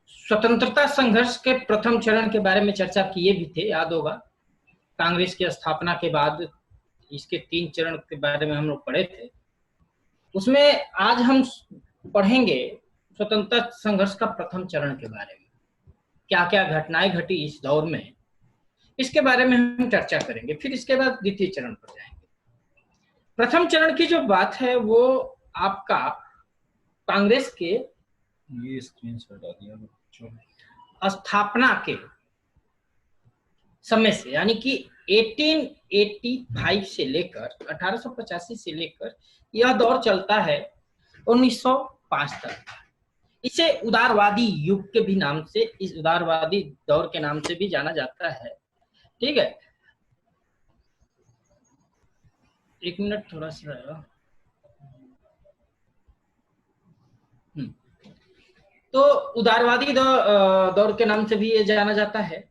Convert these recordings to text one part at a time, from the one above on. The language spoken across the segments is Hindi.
स्वतंत्रता संघर्ष के प्रथम चरण के बारे में चर्चा किए भी थे, याद होगा। कांग्रेस की स्थापना के बाद इसके 3 चरण के बारे में हम लोग पढ़े थे। उसमें आज हम पढ़ेंगे स्वतंत्रता संघर्ष का प्रथम चरण के बारे में, क्या क्या घटनाएं घटी इस दौर में, इसके बारे में हम चर्चा करेंगे। फिर इसके बाद द्वितीय चरण पर जाएंगे। प्रथम चरण की जो बात है वो आपका कांग्रेस के ये स्क्रीनशॉट आ दिया स्थापना के समय से, यानी कि 1885 से लेकर 1885 से लेकर यह दौर चलता है 1905 तक। इसे उदारवादी युग के भी नाम से, इस उदारवादी दौर के नाम से भी जाना जाता है। ठीक है, एक मिनट थोड़ा सा। तो उदारवादी दौर के नाम से भी ये जाना जाता है।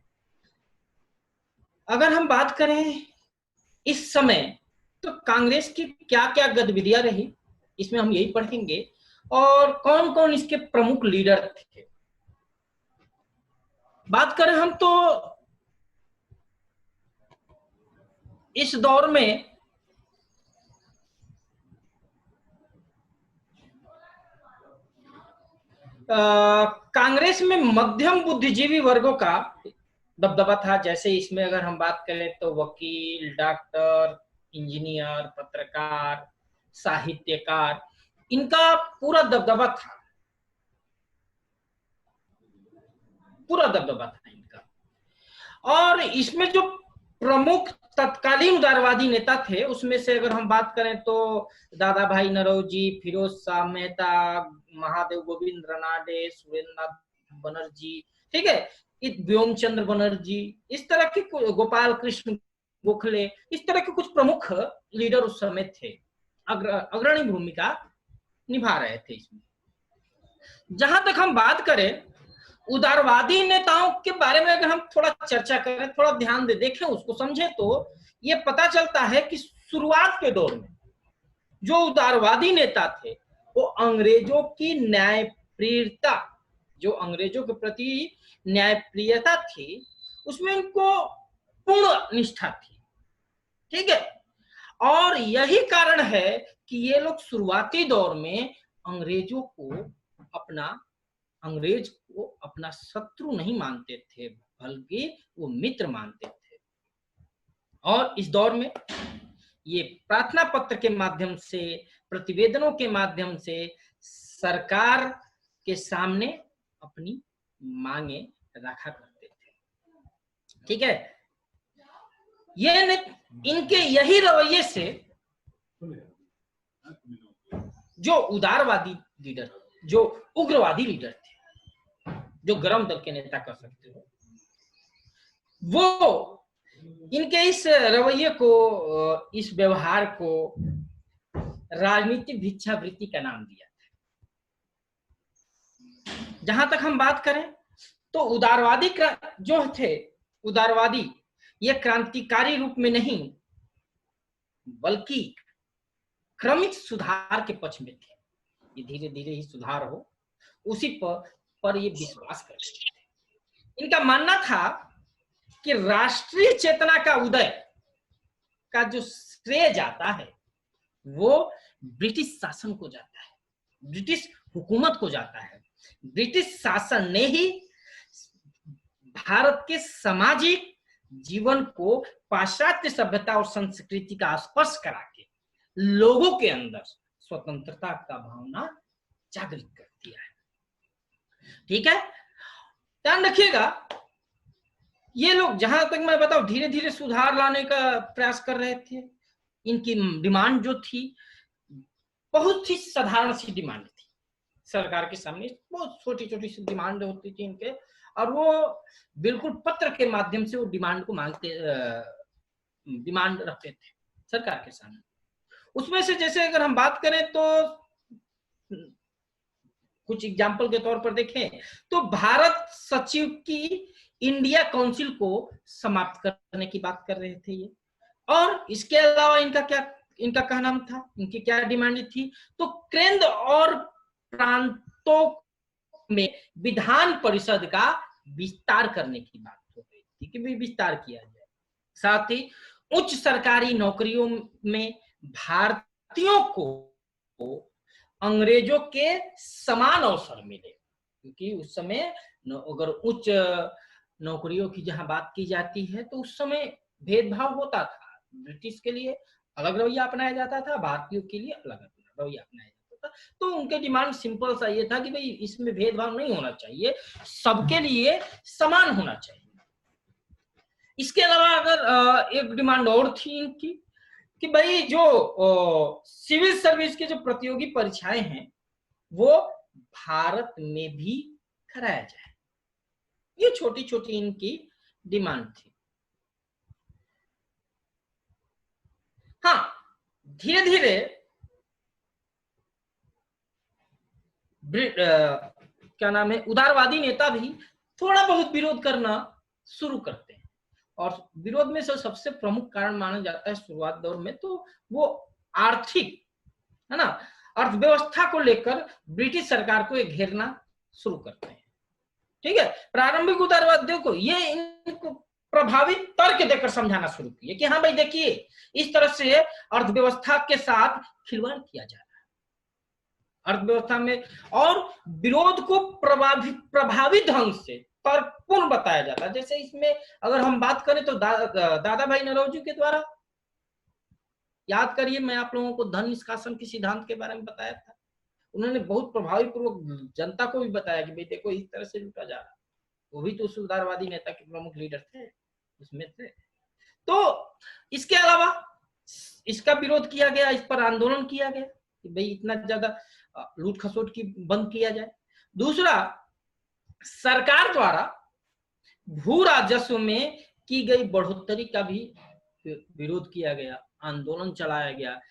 अगर हम बात करें इस समय, तो कांग्रेस की क्या क्या गतिविधियां रही, इसमें हम यही पढ़ेंगे, और कौन कौन इसके प्रमुख लीडर थे। बात करें हम तो इस दौर में कांग्रेस में मध्यम बुद्धिजीवी वर्गों का दबदबा था। जैसे इसमें अगर हम बात करें तो वकील, डॉक्टर, इंजीनियर, पत्रकार, साहित्यकार, इनका पूरा दबदबा था, पूरा दबदबा था इनका। और इसमें जो प्रमुख तत्कालीन उदारवादी नेता थे, उसमें से अगर हम बात करें तो दादा भाई नौरोजी, फिरोज शाह मेहता, महादेव गोविंद रनाडे, सुरेंद्रनाथ बनर्जी, ठीक है, व्योमचंद्र बनर्जी, इस तरह के गोपाल कृष्ण गोखले, इस तरह के कुछ प्रमुख लीडर उस समय थे, अग्रणी भूमिका निभा रहे थे इसमें। जहां तक हम बात करें उदारवादी नेताओं के बारे में, अगर हम थोड़ा चर्चा करें, थोड़ा ध्यान दे देखें, उसको समझें, तो ये पता चलता है कि शुरुआत के दौर में जो उदारवादी नेता थे वो अंग्रेजों की न्यायप्रियता, जो अंग्रेजों के प्रति न्यायप्रियता थी, उसमें इनको पूर्ण निष्ठा थी। ठीक है, और यही कारण है कि ये लोग शुरुआती दौर में अंग्रेज को अपना शत्रु नहीं मानते थे, बल्कि वो मित्र मानते थे। और इस दौर में ये प्रार्थना पत्र के माध्यम से, प्रतिवेदनों के माध्यम से सरकार के सामने अपनी मांगे रखा करते थे। ठीक है, ये इनके यही रवैये से जो उदारवादी लीडर, जो उग्रवादी लीडर थे, जो गरम दल के नेता कर सकते हो, वो इनके इस रवैये को, इस व्यवहार को राजनीतिक भिक्षावृत्ति का नाम दिया। जहां तक हम बात करें तो उदारवादी जो थे, उदारवादी ये क्रांतिकारी रूप में नहीं, बल्कि क्रमिक सुधार के पक्ष में थे। ये धीरे धीरे ही सुधार हो, उसी पर ये विश्वास करते थे। इनका मानना था कि राष्ट्रीय चेतना का उदय का जो श्रेय जाता है वो ब्रिटिश शासन को जाता है, ब्रिटिश हुकूमत को जाता है। ब्रिटिश शासन ने ही भारत के सामाजिक जीवन को पाश्चात्य सभ्यता और संस्कृति का स्पर्श करा के लोगों के अंदर स्वतंत्रता का भावना जागृत कर दिया है। ठीक है, ध्यान रखिएगा, ये लोग जहां तक मैं बताऊं धीरे धीरे सुधार लाने का प्रयास कर रहे थे। इनकी डिमांड जो थी बहुत ही साधारण सी डिमांड थी, सरकार के सामने बहुत छोटी छोटी सी डिमांड होती थी इनके, और वो बिल्कुल पत्र के माध्यम से वो डिमांड को डिमांड रखते थे सरकार के सामने। उसमें से जैसे अगर हम बात करें तो कुछ एग्जाम्पल के तौर पर देखें तो भारत सचिव की इंडिया काउंसिल को समाप्त करने की बात कर रहे थे ये। और इसके अलावा इनका क्या नाम था, इनकी क्या डिमांड थी, तो केंद्र और प्रांतों में विधान परिषद का विस्तार करने की बात हो रही थी कि भी विस्तार किया जाए। साथ ही उच्च सरकारी नौकरियों में भारतीयों को अंग्रेजों के समान अवसर मिले, क्योंकि उस समय अगर उच्च नौकरियों की जहां बात की जाती है तो उस समय भेदभाव होता था। ब्रिटिश के लिए अलग रवैया अपनाया जाता था, भारतीयों के लिए अलग रवैया अपनाया जाता था। तो उनके डिमांड सिंपल सा ये था कि भाई इसमें भेदभाव नहीं होना चाहिए, सबके लिए समान होना चाहिए। इसके अलावा अगर एक डिमांड और थी इनकी कि भाई जो सिविल सर्विस के जो प्रतियोगी परीक्षाएं हैं वो भारत में भी कराया जाए। ये छोटी छोटी इनकी डिमांड थी। हाँ, धीरे धीरे क्या नाम है, उदारवादी नेता भी थोड़ा बहुत विरोध करना शुरू करते हैं। और विरोध में से सबसे प्रमुख कारण माना जाता है शुरुआत दौर में तो वो आर्थिक, है ना, अर्थव्यवस्था को लेकर ब्रिटिश सरकार को घेरना शुरू करते हैं। ठीक है, प्रारंभिक उदारवादियों को ये इनको प्रभावित तर्क देकर समझाना शुरू किए कि हाँ भाई देखिए इस तरह से अर्थव्यवस्था के साथ खिलवाड़ किया जा रहा है अर्थव्यवस्था में, और विरोध को प्रभावी ढंग से तर्कपूर्ण बताया जाता है। जैसे इसमें अगर हम बात करें तो दादा भाई नौरोजी के द्वारा, याद करिए मैं आप लोगों को धन निष्कासन के सिद्धांत के बारे में बताया था, उन्होंने बहुत प्रभावी पूर्वक जनता को भी बताया कि भाई देखो इस तरह से लूटा जा रहा है। वो भी तो उदारवादी नेता के प्रमुख लीडर थे उसमें से। तो इसके अलावा इसका विरोध किया गया, इस पर आंदोलन किया गया कि भाई इतना ज्यादा लूट खसोट की बंद किया जाए। दूसरा, सरकार द्वारा भू राजस्व में की गई बढ़ोतरी का भी विरोध किया गया, आंदोलन चलाया गया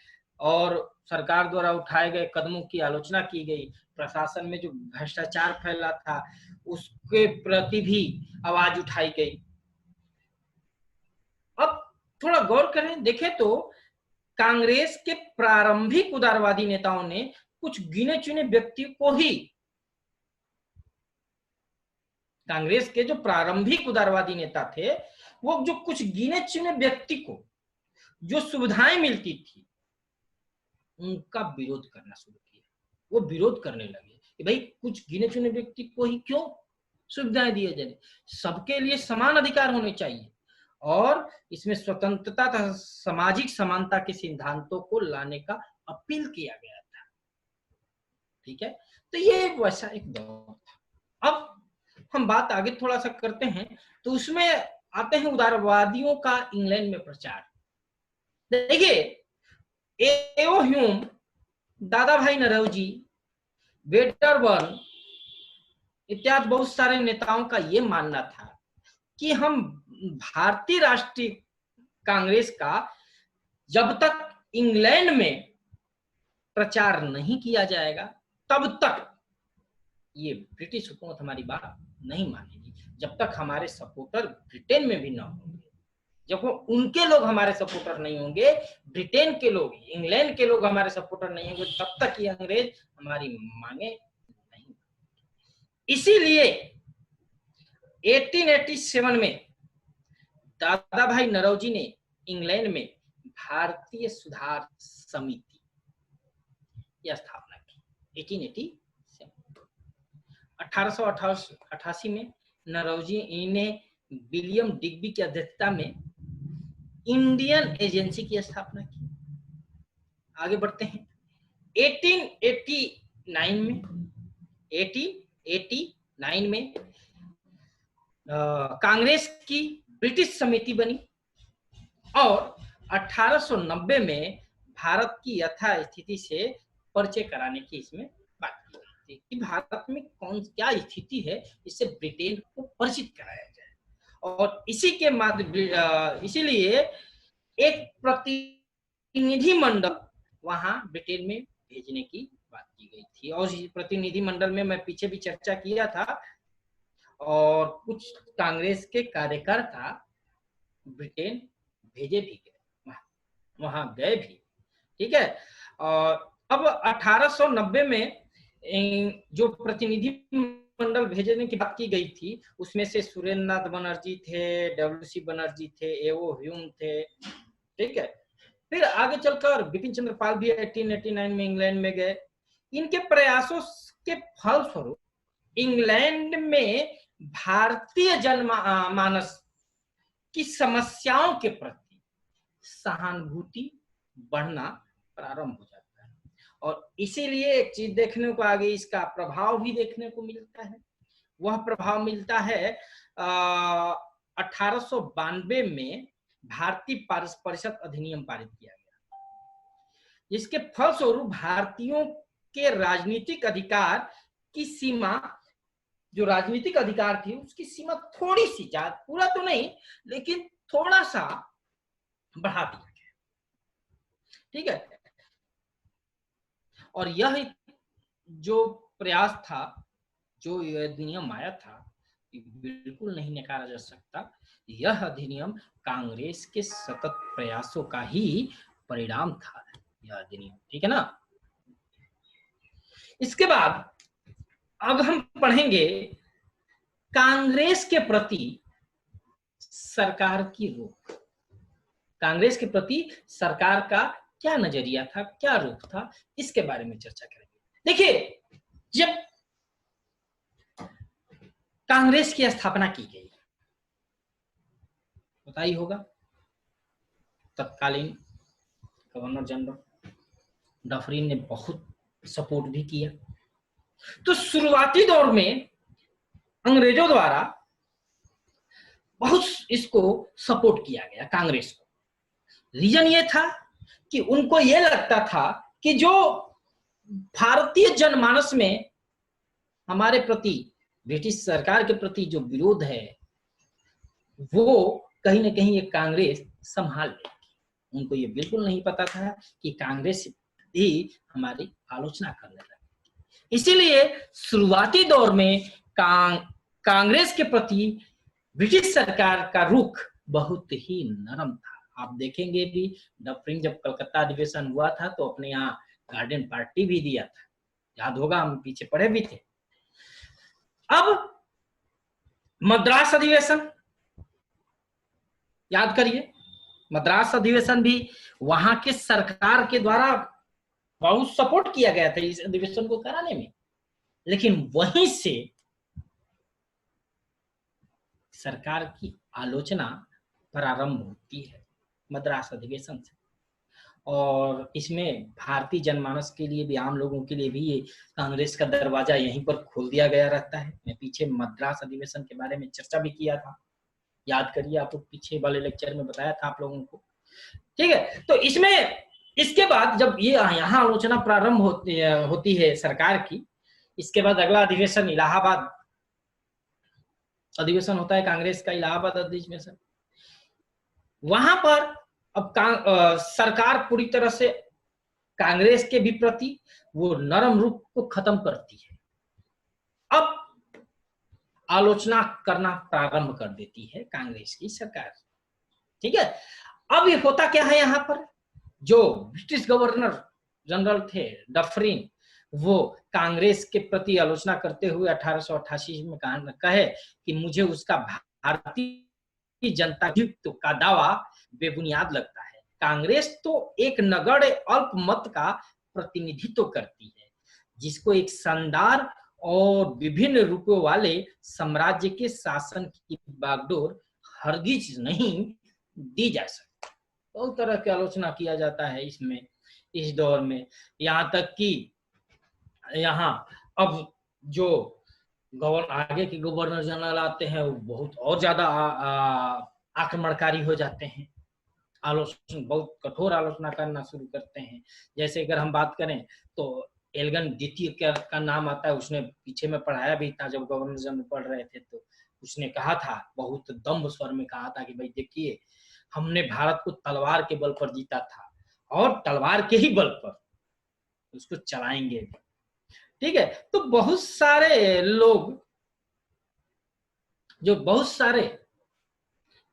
और सरकार द्वारा उठाए गए कदमों की आलोचना की गई। प्रशासन में जो भ्रष्टाचार फैला था उसके प्रति भी आवाज उठाई गई। अब थोड़ा गौर करें, देखें तो कांग्रेस के प्रारंभिक उदारवादी नेताओं ने कुछ गिने चुने व्यक्ति को ही, कांग्रेस के जो प्रारंभिक उदारवादी नेता थे वो जो कुछ गिने चुने व्यक्ति को जो सुविधाएं मिलती थी उनका विरोध करना शुरू किया। वो विरोध करने लगे कि भाई कुछ गिने चुने व्यक्ति को ही क्यों सुविधाएं दिए जाए, सबके लिए समान अधिकार होने चाहिए और इसमें स्वतंत्रता तथा सामाजिक समानता के सिद्धांतों को लाने का अपील किया गया था। ठीक है, तो ये वैसा एक दौर था। अब हम बात आगे थोड़ा सा करते हैं तो उसमें आते हैं उदारवादियों का इंग्लैंड में प्रचार। देखिए एओ ह्यूम, दादा भाई नौरोजी, वेटरबर्न इत्यादि बहुत सारे नेताओं का यह मानना था कि हम भारतीय राष्ट्रीय कांग्रेस का जब तक इंग्लैंड में प्रचार नहीं किया जाएगा तब तक ये ब्रिटिश हुकूमत हमारी बात नहीं मानेगी, जब तक हमारे सपोर्टर ब्रिटेन में भी ना होंगे। जब उनके लोग हमारे सपोर्टर नहीं होंगे, ब्रिटेन के लोग, इंग्लैंड के लोग हमारे सपोर्टर नहीं होंगे, तब तक ये अंग्रेज हमारी मांगे नहीं। इसीलिए 1887 में दादा भाई नौरोजी ने इंग्लैंड में भारतीय सुधार समिति की स्थापना की। 1887 1888 में नौरोजी ने विलियम डिग्बी की अध्यक्षता में इंडियन एजेंसी की स्थापना की। आगे बढ़ते हैं 1889 में कांग्रेस की ब्रिटिश समिति बनी और 1890 में भारत की यथास्थिति से परिचय कराने की इसमें बात की गई थी कि भारत में कौन क्या स्थिति है, इससे ब्रिटेन को परिचित कराया जाए। और इसी के इसीलिए एक प्रतिनिधि मंडल वहां ब्रिटेन में भेजने की बात की गई थी और इस प्रतिनिधि मंडल में मैं पीछे भी चर्चा किया था और कुछ कांग्रेस के कार्यकर्ता ब्रिटेन भेजे भी गए, वहां गए भी। ठीक है, और अब 1890 में जो प्रतिनिधि मंडल भेजने की बात की गई थी, उसमें से सुरेंद्र नाथ बनर्जी थे, डब्ल्यूसी बनर्जी थे, एओ ह्यूम थे, ठीक है। फिर आगे चलकर बिपिन चंद्र पाल भी 1889 में इंग्लैंड में गए। इनके प्रयासों के फलस्वरूप इंग्लैंड में भारतीय जनमानस की समस्याओं के प्रति सहानुभूति बढ़ना प्रारंभ हो जाता है, और इसीलिए एक चीज देखने को आगे इसका प्रभाव भी देखने को मिलता है। वह प्रभाव मिलता है 1892 में भारतीय परिषद अधिनियम पारित किया गया, जिसके फलस्वरूप भारतीयों के राजनीतिक अधिकार की सीमा, जो राजनीतिक अधिकार थी उसकी सीमा थोड़ी सी, ज्यादा पूरा तो नहीं लेकिन थोड़ा सा बढ़ा दिया गया, ठीक है। और यह जो प्रयास था, जो यह अधिनियम आया था, बिल्कुल नहीं नकारा जा सकता। यह अधिनियम कांग्रेस के सतत प्रयासों का ही परिणाम था, यह अधिनियम, ठीक है ना। इसके बाद अब हम पढ़ेंगे कांग्रेस के प्रति सरकार की रुख। कांग्रेस के प्रति सरकार का क्या नजरिया था, क्या रुख था, इसके बारे में चर्चा करेंगे। देखिए, जब कांग्रेस की स्थापना की गई, पता ही होगा, तत्कालीन गवर्नर जनरल डफरिन ने बहुत सपोर्ट भी किया। तो शुरुआती दौर में अंग्रेजों द्वारा बहुत इसको सपोर्ट किया गया, कांग्रेस को। रीजन ये था कि उनको ये लगता था कि जो भारतीय जनमानस में हमारे प्रति, ब्रिटिश सरकार के प्रति जो विरोध है, वो कहीं ना कहीं ये कांग्रेस संभाल लेगी। उनको ये बिल्कुल नहीं पता था कि कांग्रेस भी हमारी आलोचना करने लगी। इसीलिए शुरुआती दौर में कांग्रेस के प्रति ब्रिटिश सरकार का रुख बहुत ही नरम था। आप देखेंगे भी, डफरिन जब कलकत्ता अधिवेशन हुआ था तो अपने यहाँ गार्डन पार्टी भी दिया था, याद होगा, हम पीछे पढ़े भी थे। अब मद्रास अधिवेशन याद करिए, मद्रास अधिवेशन भी वहां के सरकार के द्वारा बहुत सपोर्ट किया गया था इस अधिवेशन को कराने में, लेकिन वहीं से सरकार की आलोचना प्रारंभ होती है, मद्रास अधिवेशन से। और इसमें भारतीय जनमानस के लिए भी, आम लोगों के लिए भी ये कांग्रेस का दरवाजा यहीं पर खोल दिया गया रहता है। मैं पीछे मद्रास अधिवेशन के बारे में चर्चा भी किया था, याद करिए, आपको पीछे वाले लेक्चर में बताया था आप लोगों को, ठीक है। तो इसमें, इसके बाद जब ये यहाँ आलोचना प्रारंभ होती है सरकार की, इसके बाद अगला अधिवेशन इलाहाबाद अधिवेशन होता है कांग्रेस का, इलाहाबाद अधिवेशन। वहां पर अब सरकार पूरी तरह से कांग्रेस के भी प्रति वो नरम रुख को खत्म करती है, अब आलोचना करना प्रारंभ कर देती है कांग्रेस की सरकार, ठीक है। अब ये होता क्या है, यहाँ पर जो ब्रिटिश गवर्नर जनरल थे डफरिन, वो कांग्रेस के प्रति आलोचना करते हुए 1888 में कहे कि मुझे उसका भारतीय जनता का दावा बेबुनियाद लगता है। कांग्रेस तो एक नगण्य अल्प मत का प्रतिनिधित्व करती है, जिसको एक शानदार और विभिन्न रूपों वाले साम्राज्य के शासन की बागडोर हरगिज नहीं दी जा सकती। बहुत तरह की आलोचना किया जाता है इसमें, इस दौर में, यहाँ तक कि यहाँ अब जो आगे के गवर्नर जनरल आते हैं वो बहुत और ज्यादा आक्रमणकारी हो जाते हैं, आलोचना, बहुत कठोर आलोचना करना शुरू करते हैं। जैसे अगर हम बात करें तो एल्गिन द्वितीय का नाम आता है, उसने पीछे में पढ़ाया भी था, जब गवर्नर जनरल पढ़ रहे थे तो उसने कहा था, बहुत दम्भ स्वर में कहा था कि भाई देखिए, हमने भारत को तलवार के बल पर जीता था और तलवार के ही बल पर उसको चलाएंगे, ठीक है। तो बहुत सारे लोग, जो बहुत सारे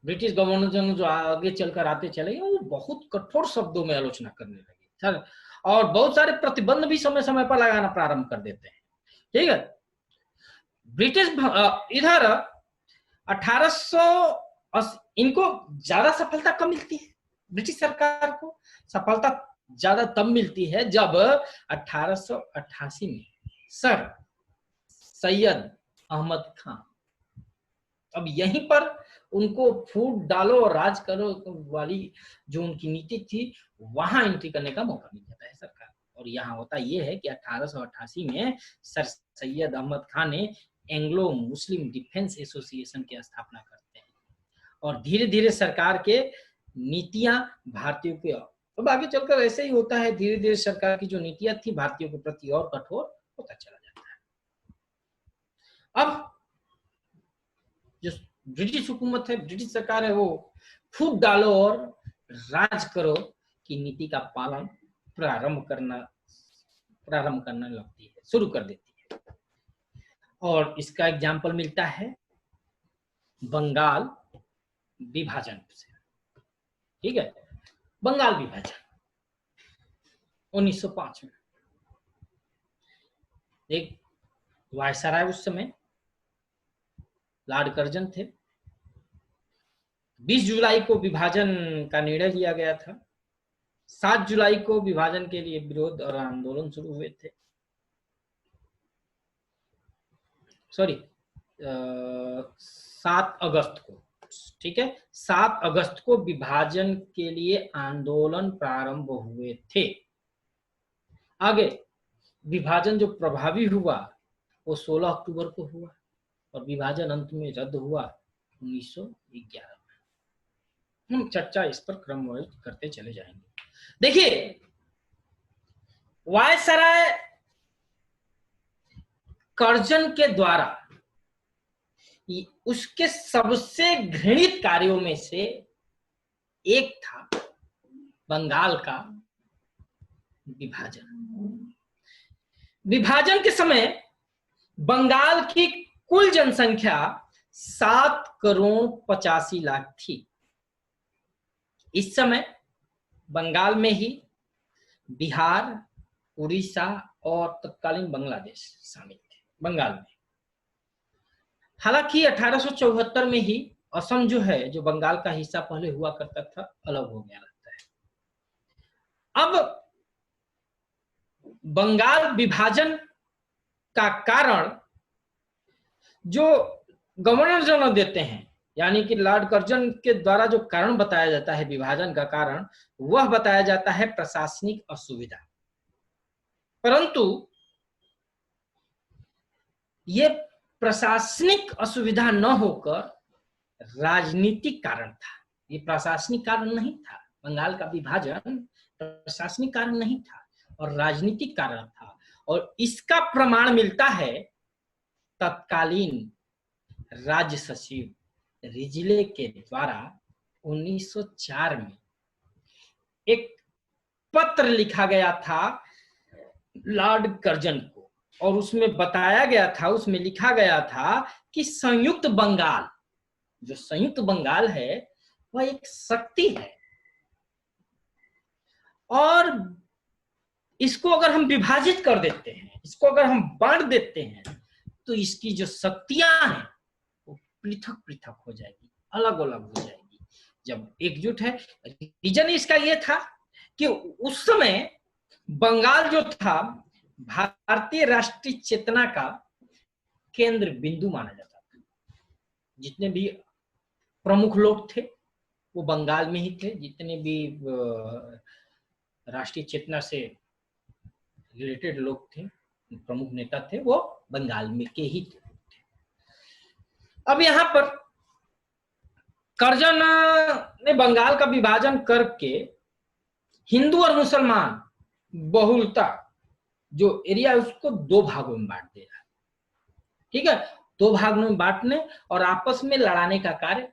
ब्रिटिश गवर्नर जनरल जो आगे चलकर आते चले गए, वो बहुत कठोर शब्दों में आलोचना करने लगे, और बहुत सारे प्रतिबंध भी समय समय पर लगाना प्रारंभ कर देते हैं, ठीक है। ब्रिटिश इधर 1800 इनको ज्यादा सफलता कब मिलती है? ब्रिटिश सरकार को सफलता ज्यादा तब मिलती है जब 1888 में सर सैयद अहमद खान, अब यहीं पर उनको फूट डालो और राज करो वाली जो उनकी नीति थी, वहां एंट्री करने का मौका मिल जाता है सरकार। और यहाँ होता यह है कि 1888 में सर सैयद अहमद खान ने एंग्लो मुस्लिम डिफेंस एसोसिएशन की स्थापना करते हैं और धीरे धीरे सरकार के नीतियां भारतीयों के, अब आगे चलकर ऐसे ही होता है, धीरे धीरे सरकार की जो नीतियां थी भारतीयों के प्रति और कठोर होता चला जाता है। अब जो ब्रिटिश हुकूमत है, ब्रिटिश सरकार है, वो फूट डालो और राज करो की नीति का पालन प्रारंभ करना लगती है, शुरू कर देती है। और इसका एग्जाम्पल मिलता है बंगाल विभाजन से। ठीक है, बंगाल विभाजन 1905 में एक वायसराय उस समय लॉर्ड कर्जन थे। 20 जुलाई को विभाजन का निर्णय लिया गया था। 7 जुलाई को विभाजन के लिए विरोध और आंदोलन शुरू हुए थे। सॉरी 7 अगस्त को, ठीक है, 7 अगस्त को विभाजन के लिए आंदोलन प्रारंभ हुए थे। आगे विभाजन जो प्रभावी हुआ वो 16 अक्टूबर को हुआ और विभाजन अंत में रद्द हुआ 1911 में। हम चर्चा इस पर क्रमवार करते चले जाएंगे। देखिए, वायसराय कर्जन के द्वारा उसके सबसे घृणित कार्यों में से एक था बंगाल का विभाजन। विभाजन के समय बंगाल की कुल जनसंख्या 7,85,00,000 थी। इस समय बंगाल में ही बिहार, उड़ीसा और तत्कालीन बांग्लादेश शामिल थे बंगाल में। हालांकि 1874 में ही असम जो है, जो बंगाल का हिस्सा पहले हुआ करता था, अलग हो गया रहता है। अब बंगाल विभाजन का कारण जो गवर्नर जनरल देते हैं, यानी कि लॉर्ड कर्जन के द्वारा जो कारण बताया जाता है विभाजन का कारण, वह बताया जाता है प्रशासनिक असुविधा। परंतु ये प्रशासनिक असुविधा न होकर राजनीतिक कारण था। ये प्रशासनिक कारण नहीं था। बंगाल का विभाजन प्रशासनिक कारण नहीं था और राजनीतिक कारण था। और इसका प्रमाण मिलता है तत्कालीन राज्य सचिव रिजले के द्वारा 1904 में एक पत्र लिखा गया था लॉर्ड कर्जन को, और उसमें बताया गया था, उसमें लिखा गया था कि संयुक्त बंगाल, जो संयुक्त बंगाल है, वह एक शक्ति है और इसको अगर हम विभाजित कर देते हैं, इसको अगर हम बांट देते हैं, तो इसकी जो शक्तियां हैं वो पृथक पृथक हो जाएगी, अलग अलग हो जाएगी। जब एकजुट है, रीजन इसका ये था कि उस समय बंगाल जो था भारतीय राष्ट्रीय चेतना का केंद्र बिंदु माना जाता था। जितने भी प्रमुख लोग थे वो बंगाल में ही थे। जितने भी राष्ट्रीय चेतना से रिलेटेड लोग थे, प्रमुख नेता थे, वो बंगाल में के ही थे। अब यहाँ पर कर्जन ने बंगाल का विभाजन करके हिंदू और मुसलमान बहुलता जो एरिया है उसको 2 भागों में बांट दिया। ठीक है, 2 भागों में बांटने और आपस में लड़ाने का कार्य,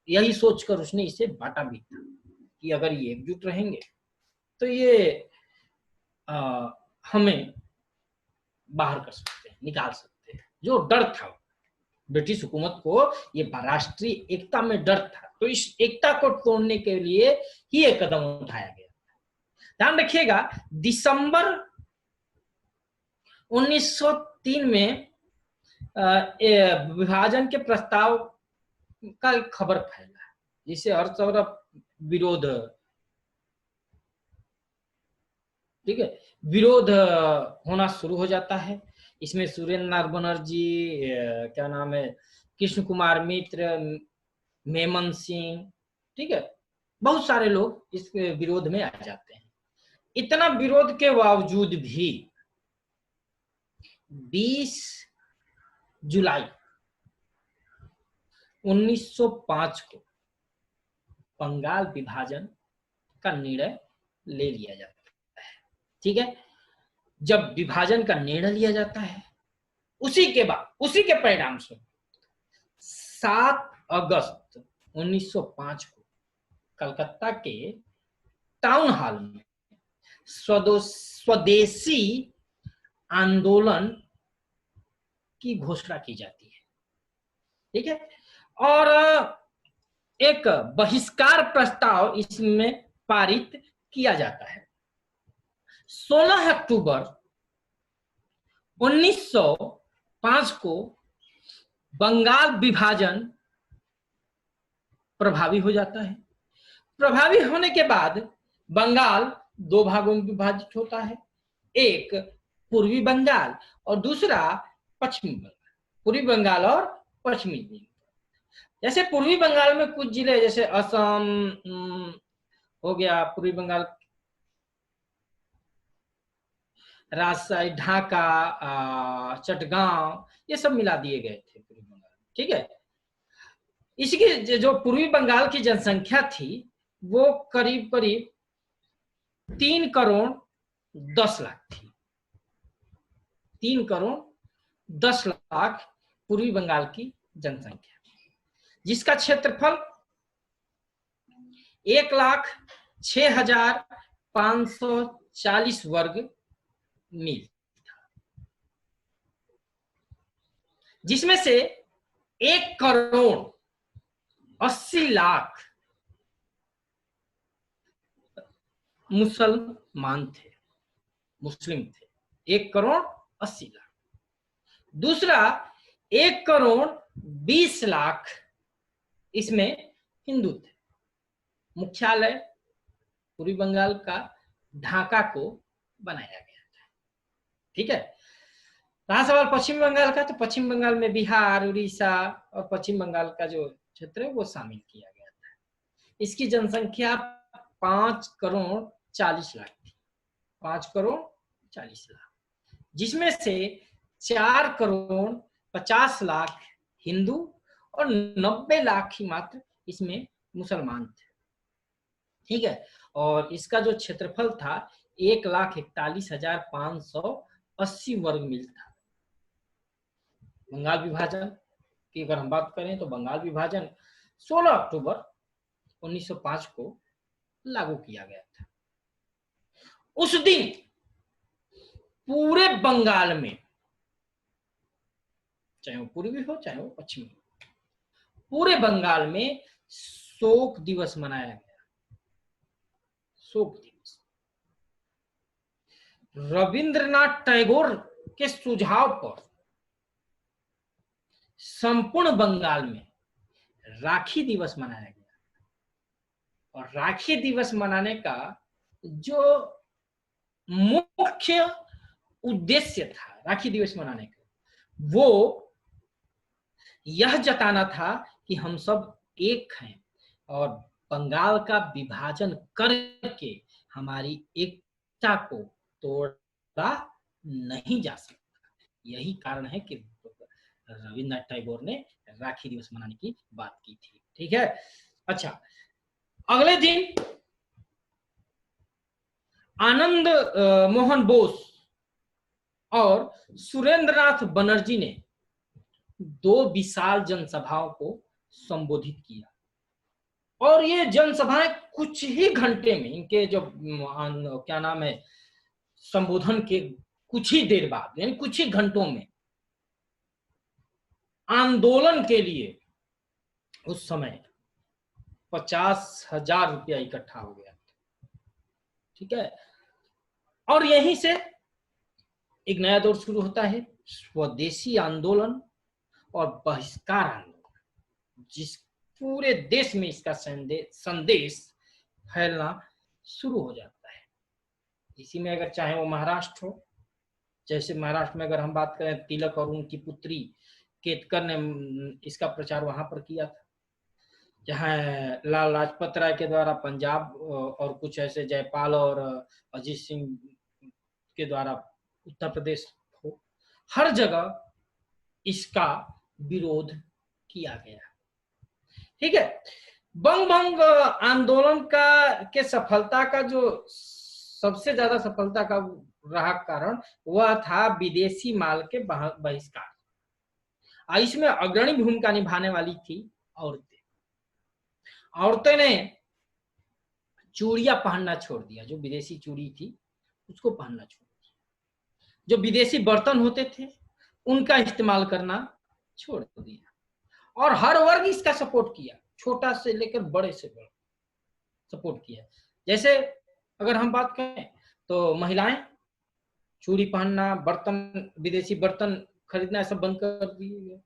यही सोचकर उसने इसे बांटा भी था कि अगर ये एकजुट रहेंगे तो ये हमें बाहर कर सकते हैं, निकाल सकते हैं। जो डर था ब्रिटिश हुकूमत को, ये राष्ट्रीय एकता में डर था, तो इस एकता को तोड़ने के लिए ही एक कदम उठाया गया। ध्यान रखिएगा, दिसंबर 1903 में विभाजन के प्रस्ताव का एक खबर फैला, जिसे हर तरफ विरोध, ठीक है, विरोध होना शुरू हो जाता है। इसमें सुरेंद्र नाथ बनर्जी, क्या नाम है, कृष्ण कुमार मित्र, मेमन सिंह, ठीक है, बहुत सारे लोग इस विरोध में आ जाते हैं। इतना विरोध के बावजूद भी 20 जुलाई 1905 को बंगाल विभाजन का निर्णय ले लिया जाता है। ठीक है, जब विभाजन का निर्णय लिया जाता है, उसी के बाद, उसी के परिणाम स्वरूप 7 अगस्त 1905 को कलकत्ता के टाउन हॉल में स्वदेशी आंदोलन की घोषणा की जाती है। ठीक है, और एक बहिष्कार प्रस्ताव इसमें पारित किया जाता है। 16 अक्टूबर 1905 को बंगाल विभाजन प्रभावी हो जाता है। प्रभावी होने के बाद बंगाल 2 भागों में विभाजित होता है, एक पूर्वी बंगाल और दूसरा पश्चिमी बंगाल। पूर्वी बंगाल और पश्चिमी बंगाल, जैसे पूर्वी बंगाल में कुछ जिले जैसे असम हो गया, पूर्वी बंगाल, राजशाही, ढाका, चटगांव, ये सब मिला दिए गए थे पूर्वी बंगाल। ठीक है, इसकी जो पूर्वी बंगाल की जनसंख्या थी वो करीब करीब 3 करोड़ 10 लाख थी। 3 करोड़ 10 लाख पूर्वी बंगाल की जनसंख्या, जिसका क्षेत्रफल 1,06,540 वर्ग मील था, जिसमें से 1 करोड़ 80 लाख मुसलमान थे, मुस्लिम थे। 1 करोड़ 80 लाख। दूसरा 1 करोड़ 20 लाख इसमें हिंदू थे। मुख्यालय पूर्वी बंगाल का ढाका को बनाया गया था। ठीक है, रहा सवाल पश्चिम बंगाल का, तो पश्चिम बंगाल में बिहार, उड़ीसा और पश्चिम बंगाल का जो क्षेत्र है वो शामिल किया गया था। इसकी जनसंख्या 5 करोड़ 40 लाख थी। 5 करोड़ 40 लाख, जिसमें से 4 करोड़ 50 लाख हिंदू और 90 लाख ही मात्र इसमें मुसलमान थे। ठीक है, और इसका जो क्षेत्रफल था 1,41,580 वर्ग मील था। बंगाल विभाजन की अगर हम बात करें तो बंगाल विभाजन 16 अक्टूबर 1905 को लागू किया गया था। उस दिन पूरे बंगाल में, चाहे वो पूर्वी हो चाहे वो पश्चिमी हो, पूरे बंगाल में शोक दिवस मनाया गया। शोक दिवस रविंद्रनाथ टैगोर के सुझाव पर संपूर्ण बंगाल में राखी दिवस मनाया गया। और राखी दिवस मनाने का जो मुख्य उद्देश्य था राखी दिवस मनाने का, वो यह जताना था कि हम सब एक हैं और बंगाल का विभाजन करके हमारी एकता को तोड़ा नहीं जा सकता। यही कारण है कि रविंद्रनाथ टैगोर ने राखी दिवस मनाने की बात की थी। ठीक है, अच्छा, अगले दिन आनंद मोहन बोस और सुरेंद्रनाथ बनर्जी ने 2 विशाल जनसभाओं को संबोधित किया। और ये जनसभाएं कुछ ही घंटे में, इनके जो क्या नाम है, संबोधन के कुछ ही देर बाद, यानी कुछ ही घंटों में आंदोलन के लिए उस समय 50,000 रुपया इकट्ठा हो गया। ठीक है, और यहीं से एक नया दौर शुरू होता है, स्वदेशी आंदोलन और बहिष्कार आंदोलन, जिस पूरे देश में इसका संदेश फैलना शुरू हो जाता है। इसी में अगर चाहे वो महाराष्ट्र हो, जैसे महाराष्ट्र में अगर हम बात करें, तिलक और उनकी पुत्री केतकर ने इसका प्रचार वहां पर किया था, जहाँ लाल लाजपत राय के द्वारा पंजाब और कुछ ऐसे जयपाल और अजीत सिंह के द्वारा उत्तर प्रदेश हो, हर जगह इसका विरोध किया गया। ठीक है। बंग भंग आंदोलन के सफलता का जो सबसे ज्यादा सफलता का रहा कारण वह था विदेशी माल के बहिष्कार। इसमें अग्रणी भूमिका निभाने वाली थी औरतें। औरतें ने चूड़ियां पहनना छोड़ दिया, जो विदेशी चूड़ी थी उसको पहनना छोड़ दिया। जो विदेशी बर्तन होते थे उनका इस्तेमाल करना छोड़ दिया, और हर वर्ग इसका सपोर्ट किया, छोटा से लेकर बड़े से बड़ा सपोर्ट किया। जैसे अगर हम बात करें तो महिलाएं चूड़ी पहनना, बर्तन, विदेशी बर्तन खरीदना सब बंद कर दिए।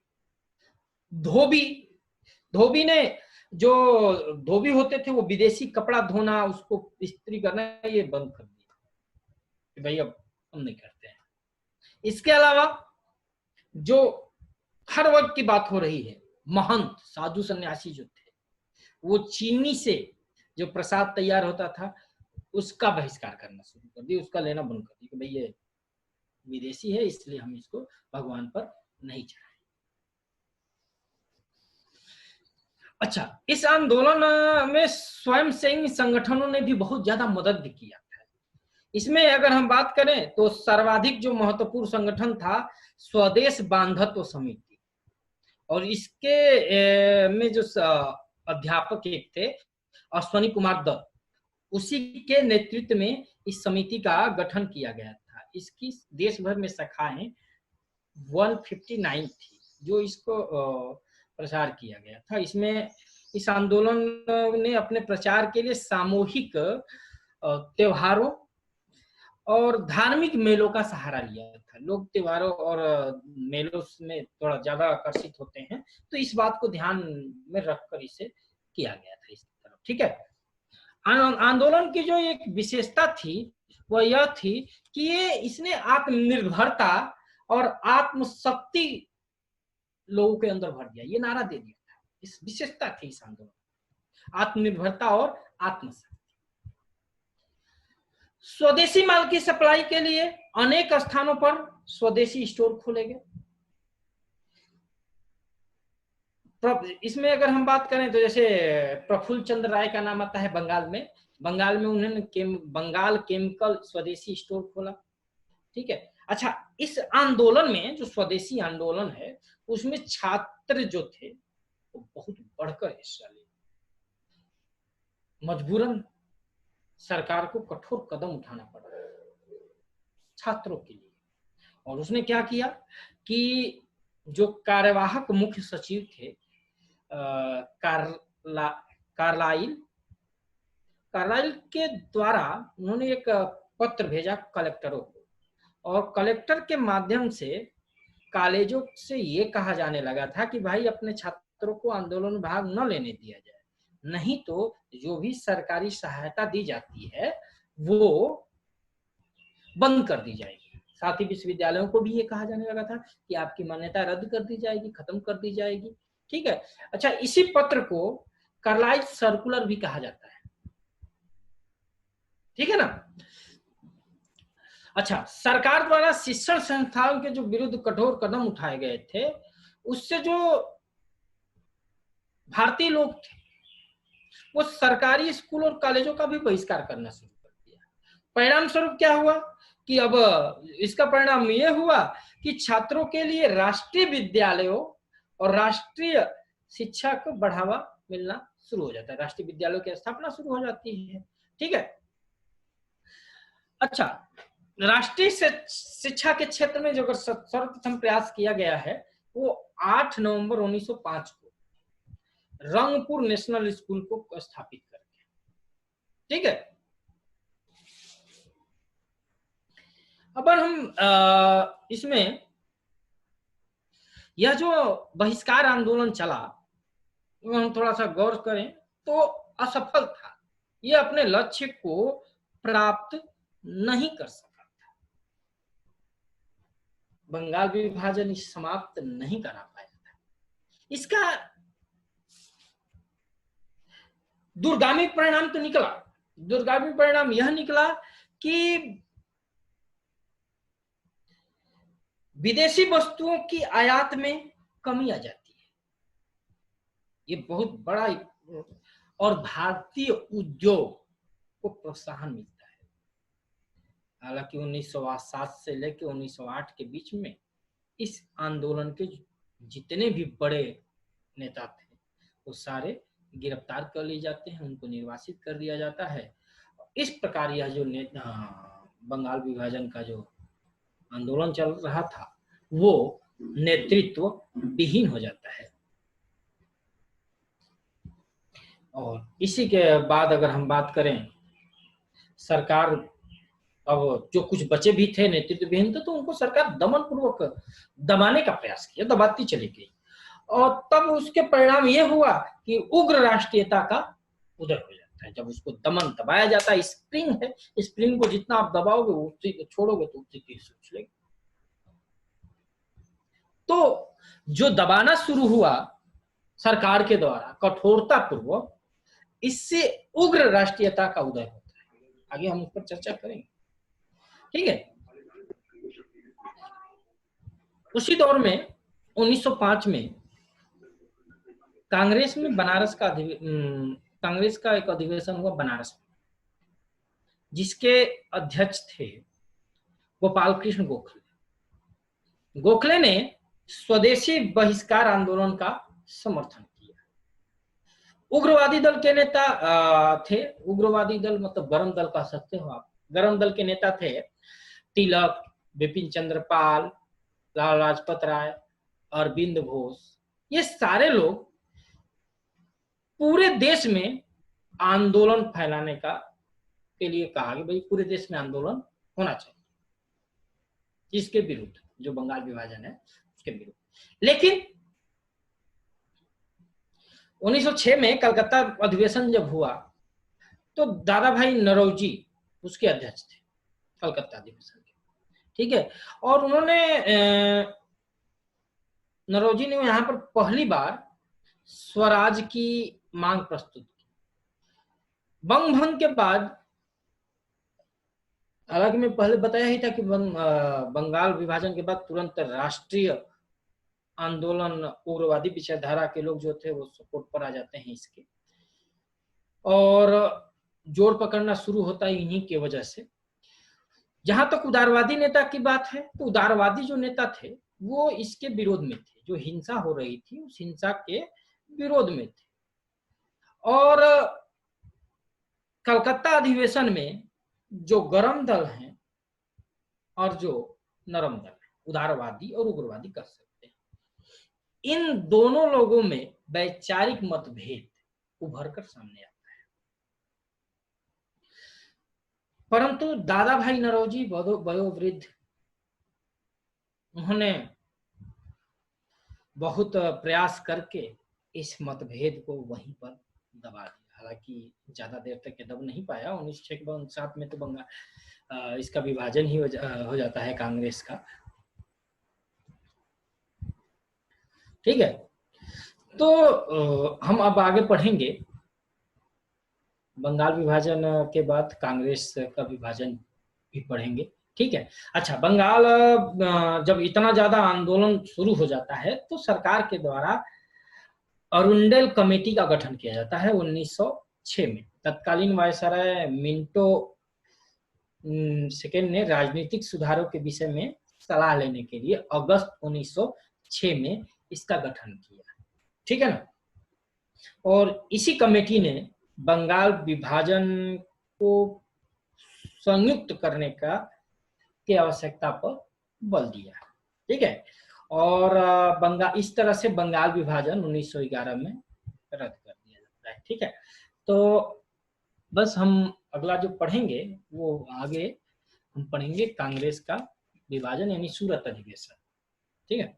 धोबी ने, जो धोबी होते थे वो विदेशी कपड़ा धोना, उसको इस्त्री करना, ये बंद कर दिया कि भाई अब हम नहीं करते हैं। इसके अलावा जो हर वर्ग की बात हो रही है, महंत साधु सन्यासी जो थे, वो चीनी से जो प्रसाद तैयार होता था उसका बहिष्कार करना शुरू कर दिया, उसका लेना बंद कर दिया कि भाई ये विदेशी है इसलिए हम इसको भगवान पर नहीं चढ़ाएं। अच्छा, इस आंदोलन में स्वयंसेवी संगठनों ने भी बहुत ज्यादा मदद किया था। इसमें अगर हम बात करें तो सर्वाधिक जो महत्वपूर्ण संगठन था स्वदेश बांधत्व समिति, और इसके में जो अध्यापक एक थे अश्वनी कुमार दत्त, उसी के नेतृत्व में इस समिति का गठन किया गया था। इसकी देश भर में शाखाएं 159 थी जो इसको प्रचार किया गया था। इसमें इस आंदोलन ने अपने प्रचार के लिए सामूहिक त्योहारों और धार्मिक मेलों का सहारा लिया था। लोग त्योहारों और मेलों में थोड़ा ज्यादा आकर्षित होते हैं, तो इस बात को ध्यान में रखकर इसे किया गया था इस तरफ। ठीक है। आंदोलन की जो एक विशेषता थी वह यह थी कि इसने आत्मनिर्भरता और आत्मशक्ति लोगों के अंदर भर दिया, ये नारा दे दिया था। इस विशेषता थी इस आंदोलन, आत्मनिर्भरता और आत्मशक्ति। स्वदेशी माल की सप्लाई के लिए अनेक स्थानों पर स्वदेशी स्टोर खोले गए। इसमें अगर हम बात करें तो जैसे प्रफुल्ल चंद्र राय का नाम आता है बंगाल में उन्होंने बंगाल केमिकल स्वदेशी स्टोर खोला। ठीक है। अच्छा, इस आंदोलन में जो स्वदेशी आंदोलन है उसमें छात्र जो थे वो बहुत बढ़कर हिस्सा लिए। मजबूरन सरकार को कठोर कदम उठाना पड़ा छात्रों के लिए, और उसने क्या किया कि जो कार्यवाहक मुख्य सचिव थे कार्लाइल के द्वारा उन्होंने एक पत्र भेजा कलेक्टरों को, और कलेक्टर के माध्यम से कॉलेजों से ये कहा जाने लगा था कि भाई अपने छात्रों को आंदोलन में भाग न लेने दिया जाए, नहीं तो जो भी सरकारी सहायता दी जाती है वो बंद कर दी जाएगी। साथ ही विश्वविद्यालयों को भी ये कहा जाने लगा था कि आपकी मान्यता रद्द कर दी जाएगी, खत्म कर दी जाएगी। ठीक है। अच्छा, इसी पत्र को कार्लाइल सर्कुलर भी कहा जाता है। ठीक है ना। अच्छा, सरकार द्वारा शिक्षण संस्थाओं के जो विरुद्ध कठोर कदम उठाए गए थे उससे जो भारतीय लोग थे वो सरकारी स्कूल और कॉलेजों का भी बहिष्कार करना शुरू कर दिया। परिणाम स्वरूप क्या हुआ कि अब इसका परिणाम ये हुआ कि छात्रों के लिए राष्ट्रीय विद्यालयों और राष्ट्रीय शिक्षा को बढ़ावा मिलना शुरू हो जाता है, राष्ट्रीय विद्यालयों की स्थापना शुरू हो जाती है। ठीक है। अच्छा, राष्ट्रीय शिक्षा के क्षेत्र में जो सर्वप्रथम प्रयास किया गया है वो 8 नवंबर 1905 को रंगपुर नेशनल स्कूल को स्थापित करके। ठीक है। अब हम इसमें यह जो बहिष्कार आंदोलन चला, हम थोड़ा सा गौर करें तो असफल था, ये अपने लक्ष्य को प्राप्त नहीं कर सका था। बंगाल विभाजन समाप्त नहीं करा पाया था। इसका दूरगामी परिणाम तो निकला। दूरगामी परिणाम यह निकला कि विदेशी वस्तुओं की आयात में कमी आ जाती है, ये बहुत बड़ा, और भारतीय उद्योग को प्रोत्साहन मिलता है। हालांकि 1907 से लेकर 1908 के बीच में इस आंदोलन के जितने भी बड़े नेता थे वो सारे गिरफ्तार कर लिए जाते हैं, उनको निर्वासित कर दिया जाता है। इस प्रकार यह जो बंगाल विभाजन का जो आंदोलन चल रहा था वो नेतृत्व विहीन हो जाता है। और इसी के बाद अगर हम बात करें, सरकार अब जो कुछ बचे भी थे नेतृत्व विहीन तो उनको सरकार दमन पूर्वक दबाने का प्रयास किया, दबाती चली गई। और तब उसके परिणाम ये हुआ कि उग्र राष्ट्रीयता का उदय हो जाता है। जब उसको दबाया जाता है, स्प्रिंग है, स्प्रिंग को जितना आप दबाओगे उसी को छोड़ोगे तो उसी की उछलेगी। तो जो दबाना शुरू हुआ सरकार के द्वारा कठोरता पूर्वक, इससे उग्र राष्ट्रीयता का उदय होता है। आगे हम उस पर चर्चा करेंगे, ठीक है। उसी दौर में 1905 में कांग्रेस में कांग्रेस का एक अधिवेशन हुआ बनारस में, जिसके अध्यक्ष थे गोपाल कृष्ण गोखले। गोखले ने स्वदेशी बहिष्कार आंदोलन का समर्थन किया। उग्रवादी दल के नेता थे, उग्रवादी दल मतलब गरम दल कह सकते हो आप, गरम दल के नेता थे तिलक, बिपिन चंद्र पाल, लाला लाजपत राय, अरविंद घोष। ये सारे लोग पूरे देश में आंदोलन फैलाने का के लिए कहा कि भाई पूरे देश में आंदोलन होना चाहिए, इसके विरुद्ध, जो बंगाल विभाजन है उसके विरुद्ध। लेकिन 1906 में कलकत्ता अधिवेशन जब हुआ तो दादा भाई नौरोजी उसके अध्यक्ष थे कलकत्ता अधिवेशन के, ठीक है। और उन्होंने नौरोजी ने यहाँ पर पहली बार स्वराज की मांग प्रस्तुत की। बंग भंग के बाद, हालांकि मैं पहले बताया ही था कि बंगाल विभाजन के बाद तुरंत राष्ट्रीय आंदोलन, उग्रवादी विचारधारा के लोग जो थे वो सपोर्ट पर आ जाते हैं इसके, और जोर पकड़ना शुरू होता है इन्हीं की वजह से। जहां तक उदारवादी नेता की बात है तो उदारवादी जो नेता थे वो इसके विरोध में थे, जो हिंसा हो रही थी उस हिंसा के विरोध में थे। और कलकत्ता अधिवेशन में जो गरम दल हैं और जो नरम दल है, उदारवादी और उग्रवादी कर सकते हैं, इन दोनों लोगों में वैचारिक मतभेद उभर कर सामने आता है। परंतु दादा भाई नौरोजी वयोवृद्ध, उन्होंने बहुत प्रयास करके इस मतभेद को वहीं पर दबा दिया। हालांकि ज्यादा देर तक ये दब नहीं पाया। 1907 में तो बंगाल इसका विभाजन ही हो जाता है कांग्रेस का, ठीक है। तो हम अब आगे पढ़ेंगे, बंगाल विभाजन के बाद कांग्रेस का विभाजन भी पढ़ेंगे, ठीक है। अच्छा, बंगाल जब इतना ज्यादा आंदोलन शुरू हो जाता है तो सरकार के द्वारा अरुंडेल कमेटी का गठन किया जाता है 1906 में। तत्कालीन वायसराय मिंटो सेकेंड ने राजनीतिक सुधारों के विषय में सलाह लेने के लिए अगस्त 1906 में इसका गठन किया, ठीक है ना। और इसी कमेटी ने बंगाल विभाजन को संयुक्त करने की आवश्यकता पर बल दिया, ठीक है। और इस तरह से बंगाल विभाजन 1911 में रद्द कर दिया जाता है, ठीक है। तो बस हम अगला जो पढ़ेंगे वो आगे हम पढ़ेंगे कांग्रेस का विभाजन यानी सूरत अधिवेशन, ठीक है।